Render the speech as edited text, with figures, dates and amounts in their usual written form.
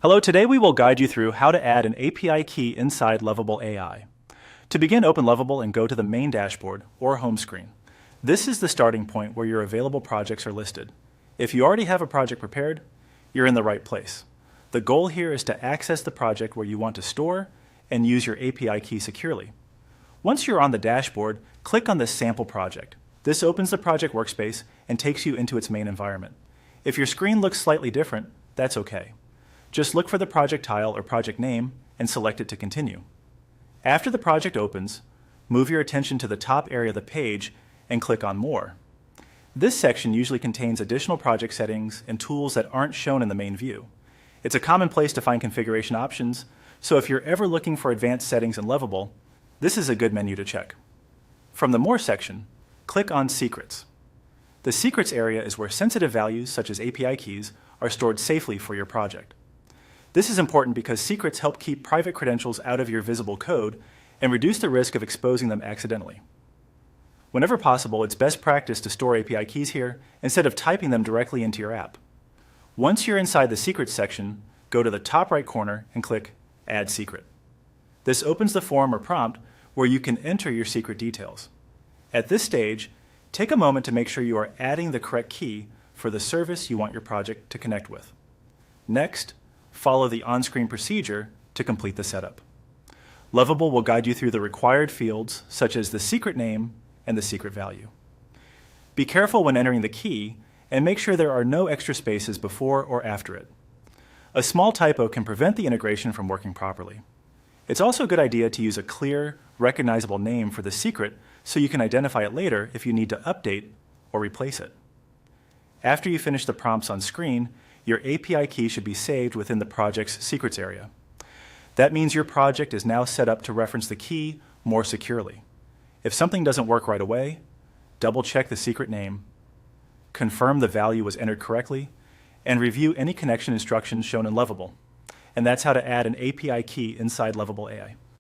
Hello, today we will guide you through how to add an API key inside Lovable AI. To begin, open Lovable and go to the main dashboard or home screen. This is the starting point where your available projects are listed. If you already have a project prepared, you're in the right place. The goal here is to access the project where you want to store and use your API key securely. Once you're on the dashboard, click on the sample project. This opens the project workspace and takes you into its main environment. If your screen looks slightly different, that's okay. Just look for the project tile or project name and select it to continue. After the project opens, move your attention to the top area of the page and click on More. This section usually contains additional project settings and tools that aren't shown in the main view. It's a common place to find configuration options, so if you're ever looking for advanced settings in Lovable, this is a good menu to check. From the More section, click on Secrets. The Secrets area is where sensitive values, such as API keys, are stored safely for your project. This is important because secrets help keep private credentials out of your visible code and reduce the risk of exposing them accidentally. Whenever possible, it's best practice to store API keys here instead of typing them directly into your app. Once you're inside the Secrets section, go to the top right corner and click Add Secret. This opens the form or prompt where you can enter your secret details. At this stage, take a moment to make sure you are adding the correct key for the service you want your project to connect with. Next, follow the on-screen procedure to complete the setup. Lovable will guide you through the required fields, such as the secret name and the secret value. Be careful when entering the key and make sure there are no extra spaces before or after it. A small typo can prevent the integration from working properly. It's also a good idea to use a clear, recognizable name for the secret so you can identify it later if you need to update or replace it. After you finish the prompts on screen, your API key should be saved within the project's secrets area. That means your project is now set up to reference the key more securely. If something doesn't work right away, double-check the secret name, confirm the value was entered correctly, and review any connection instructions shown in Lovable. And that's how to add an API key inside Lovable AI.